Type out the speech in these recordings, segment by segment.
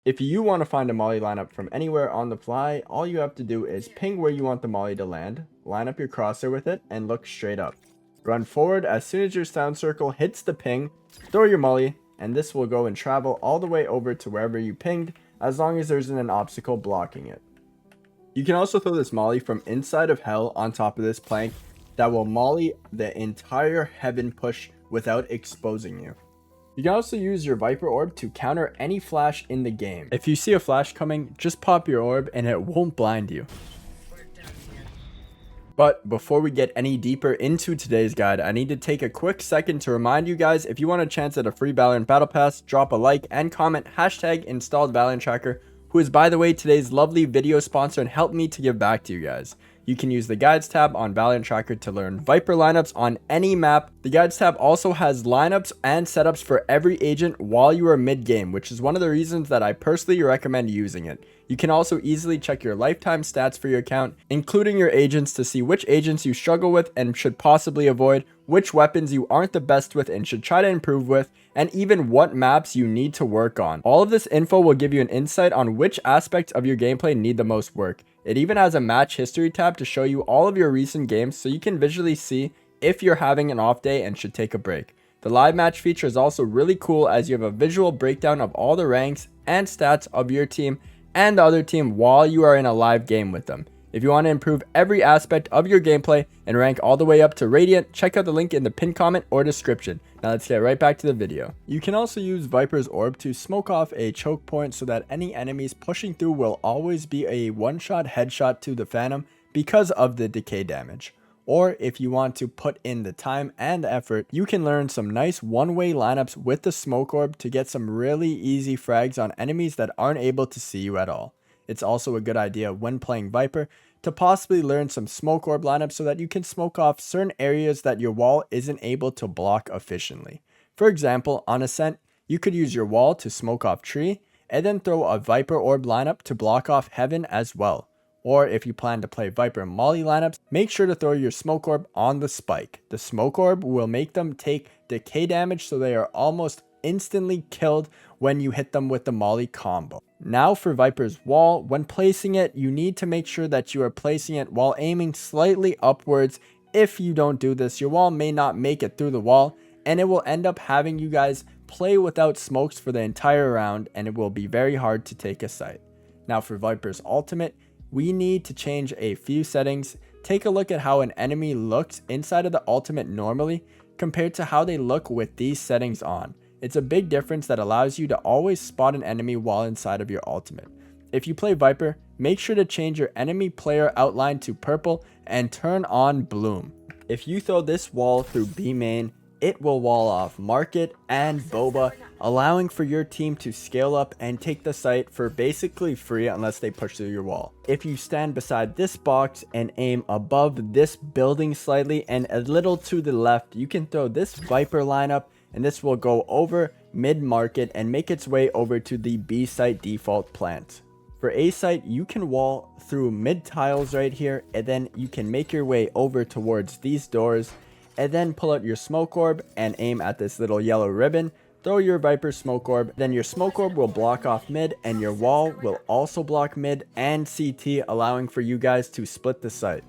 If you want to find a molly lineup from anywhere on the fly, all you have to do is ping where you want the molly to land, line up your crosshair with it, and look straight up. Run forward as soon as your sound circle hits the ping, throw your molly, and this will go and travel all the way over to wherever you pinged, as long as there isn't an obstacle blocking it. You can also throw this molly from inside of hell on top of this plank that will molly the entire heaven push without exposing you. You can also use your Viper orb to counter any flash in the game. If you see a flash coming, just pop your orb and it won't blind you. But before we get any deeper into today's guide, I need to take a quick second to remind you guys, if you want a chance at a free Valorant Battle Pass, drop a like and comment hashtag installed Valorant Tracker, who is, by the way, today's lovely video sponsor and helped me to give back to you guys. You can use the Guides tab on Valorant Tracker to learn Viper lineups on any map. The Guides tab also has lineups and setups for every agent while you are mid-game, which is one of the reasons that I personally recommend using it. You can also easily check your lifetime stats for your account, including your agents, to see which agents you struggle with and should possibly avoid, which weapons you aren't the best with and should try to improve with, and even what maps you need to work on. All of this info will give you an insight on which aspects of your gameplay need the most work. It even has a match history tab to show you all of your recent games so you can visually see if you're having an off day and should take a break. The live match feature is also really cool, as you have a visual breakdown of all the ranks and stats of your team and the other team while you are in a live game with them. If you want to improve every aspect of your gameplay and rank all the way up to Radiant, check out the link in the pinned comment or description. Now let's get right back to the video. You can also use Viper's orb to smoke off a choke point so that any enemies pushing through will always be a one-shot headshot to the Phantom because of the decay damage. Or if you want to put in the time and effort, you can learn some nice one-way lineups with the smoke orb to get some really easy frags on enemies that aren't able to see you at all. It's also a good idea when playing Viper to possibly learn some smoke orb lineups so that you can smoke off certain areas that your wall isn't able to block efficiently. For example, on Ascent, you could use your wall to smoke off tree and then throw a Viper orb lineup to block off heaven as well. Or if you plan to play Viper molly lineups, make sure to throw your smoke orb on the spike. The smoke orb will make them take decay damage, so they are almost instantly killed when you hit them with the molly combo. Now for Viper's wall, when placing it, you need to make sure that you are placing it while aiming slightly upwards. If you don't do this, your wall may not make it through the wall, and it will end up having you guys play without smokes for the entire round, and it will be very hard to take a site. Now for Viper's ultimate, we need to change a few settings. Take a look at how an enemy looks inside of the ultimate normally compared to how they look with these settings on. It's a big difference that allows you to always spot an enemy while inside of your ultimate. If you play Viper, make sure to change your enemy player outline to purple and turn on bloom. If you throw this wall through B main, it will wall off Market and Boba, allowing for your team to scale up and take the site for basically free unless they push through your wall. If you stand beside this box and aim above this building slightly and a little to the left, you can throw this Viper lineup, and this will go over mid-market and make its way over to the B site default plant. For A site, you can wall through mid tiles right here, and then you can make your way over towards these doors, and then pull out your smoke orb and aim at this little yellow ribbon. Throw your Viper smoke orb, then your smoke orb will block off mid, and your wall will also block mid and CT, allowing for you guys to split the site.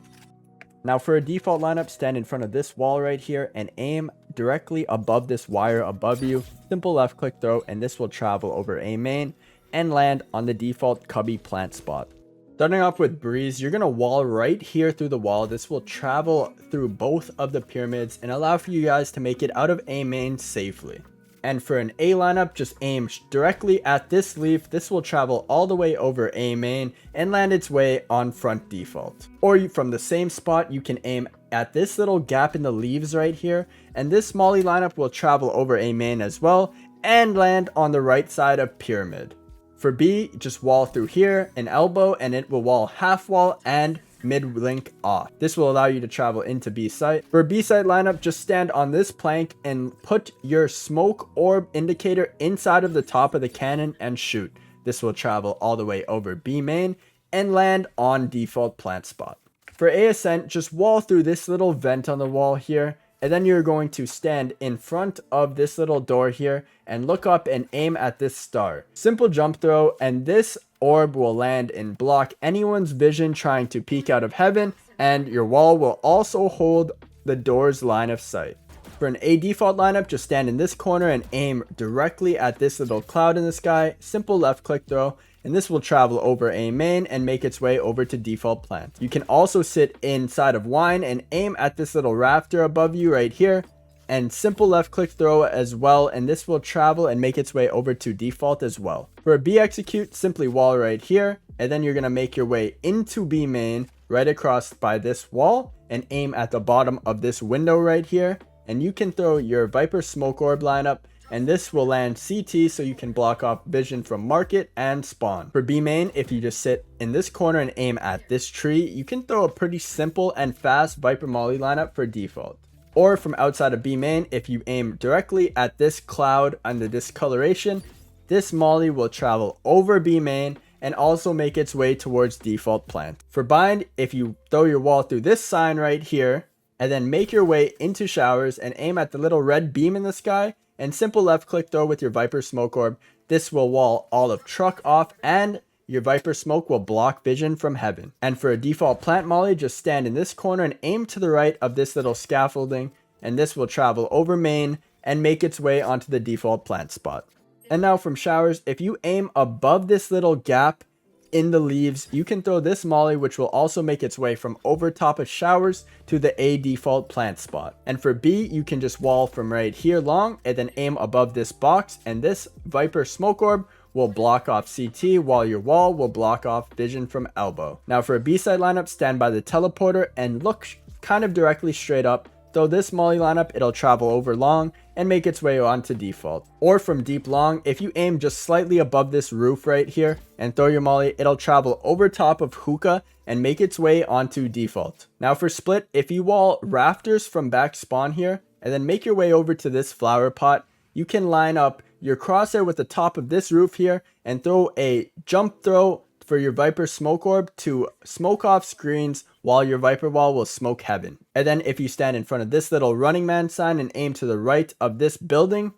Now for a default lineup, stand in front of this wall right here and aim directly above this wire above you. Simple left click throw, and this will travel over A main and land on the default cubby plant spot. Starting off with Breeze, you're going to wall right here through the wall. This will travel through both of the pyramids and allow for you guys to make it out of A main safely. And for an A lineup, just aim directly at this leaf. This will travel all the way over A main and land its way on front default. Or from the same spot, you can aim at this little gap in the leaves right here, and this molly lineup will travel over A main as well and land on the right side of pyramid. For B, just wall through here, an elbow, and it will wall half wall and mid link off. This will allow you to travel into B site. For a B site lineup, just stand on this plank and put your smoke orb indicator inside of the top of the cannon and shoot. This will travel all the way over B main and land on default plant spot. For A Ascent, just wall through this little vent on the wall here And then you're going to stand in front of this little door here and look up and aim at this star. Simple jump throw, and this orb will land and block anyone's vision trying to peek out of heaven, and your wall will also hold the door's line of sight. For an A default lineup, just stand in this corner and aim directly at this little cloud in the sky. Simple left click throw, and this will travel over A main and make its way over to default plant. You can also sit inside of wine and aim at this little rafter above you right here, and simple left click throw as well, and this will travel and make its way over to default as well. For a B execute, simply wall right here, and then you're going to make your way into B main right across by this wall and aim at the bottom of this window right here. And you can throw your Viper smoke orb lineup, and this will land CT so you can block off vision from market and spawn. For B main, if you just sit in this corner and aim at this tree, you can throw a pretty simple and fast Viper Molly lineup for default. Or from outside of B main, if you aim directly at this cloud under discoloration, this Molly will travel over B main and also make its way towards default plant. For bind, if you throw your wall through this sign right here, and then make your way into showers and aim at the little red beam in the sky, and simple left click throw with your Viper smoke orb, this will wall all of truck off and your Viper smoke will block vision from heaven. And for a default plant molly, just stand in this corner and aim to the right of this little scaffolding, and this will travel over main and make its way onto the default plant spot. And now from showers, if you aim above this little gap in the leaves, you can throw this molly, which will also make its way from over top of showers to the A default plant spot. And for B, you can just wall from right here long and then aim above this box, and this Viper smoke orb will block off CT while your wall will block off vision from elbow. Now for a B side lineup, stand by the teleporter and look kind of directly straight up. Throw this molly lineup, it'll travel over long and make its way onto default. Or from deep long, if you aim just slightly above this roof right here and throw your molly, it'll travel over top of hookah and make its way onto default. Now for split, if you wall rafters from back spawn here and then make your way over to this flower pot, you can line up your crosshair with the top of this roof here and throw a jump throw for your Viper smoke orb to smoke off screens while your Viper wall will smoke heaven. And then if you stand in front of this little running man sign and aim to the right of this building,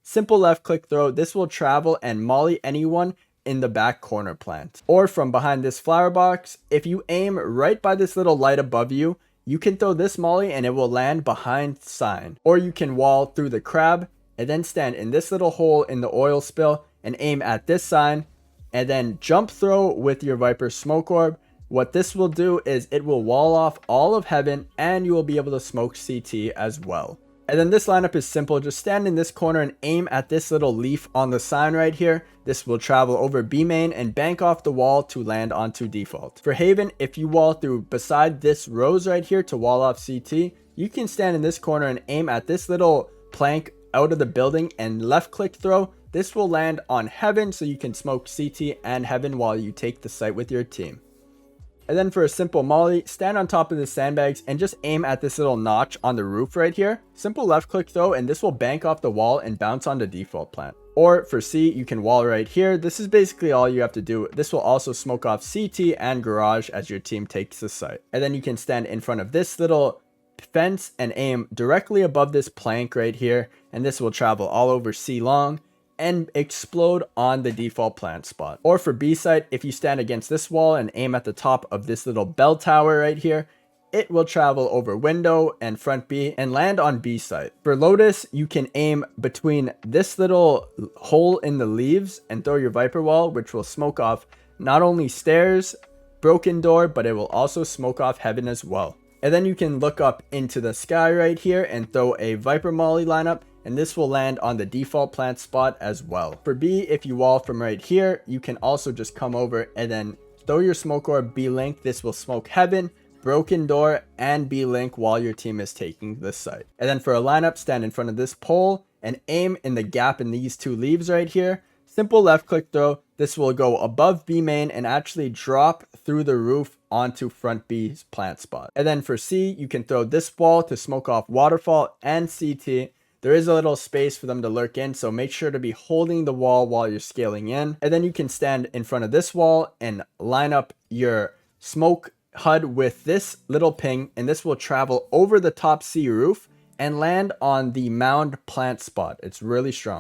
simple left click throw, this will travel and molly anyone in the back corner plant. Or from behind this flower box, if you aim right by this little light above you, you can throw this molly and it will land behind sign. Or you can wall through the crab and then stand in this little hole in the oil spill and aim at this sign, and then jump throw with your Viper smoke orb. What this will do is it will wall off all of heaven and you will be able to smoke CT as well. And then this lineup is simple. Just stand in this corner and aim at this little leaf on the sign right here. This will travel over B main and bank off the wall to land onto default. For Haven, if you wall through beside this rose right here to wall off CT, you can stand in this corner and aim at this little plank out of the building and left click throw. This will land on heaven so you can smoke CT and heaven while you take the site with your team. And then for a simple molly, stand on top of the sandbags and just aim at this little notch on the roof right here. Simple left click throw, and this will bank off the wall and bounce on the default plant. Or for C, you can wall right here. This is basically all you have to do. This will also smoke off CT and garage as your team takes the site. And then you can stand in front of this little fence and aim directly above this plank right here, and this will travel all over C long and explode on the default plant spot. Or for B site, if you stand against this wall and aim at the top of this little bell tower right here, it will travel over window and front B and land on B site. For Lotus, you can aim between this little hole in the leaves and throw your Viper wall, which will smoke off not only stairs, broken door, but it will also smoke off heaven as well. And then you can look up into the sky right here and throw a Viper Molly lineup, and this will land on the default plant spot as well. For B, if you wall from right here, you can also just come over and then throw your smoke orb B-Link. This will smoke heaven, broken door, and B-Link while your team is taking this site. And then for a lineup, stand in front of this pole and aim in the gap in these two leaves right here. Simple left click throw. This will go above B main and actually drop through the roof onto front B's plant spot. And then for C, you can throw this wall to smoke off waterfall and CT. There is a little space for them to lurk in, so make sure to be holding the wall while you're scaling in. And then you can stand in front of this wall and line up your smoke HUD with this little ping, and this will travel over the top C roof and land on the mound plant spot. It's really strong.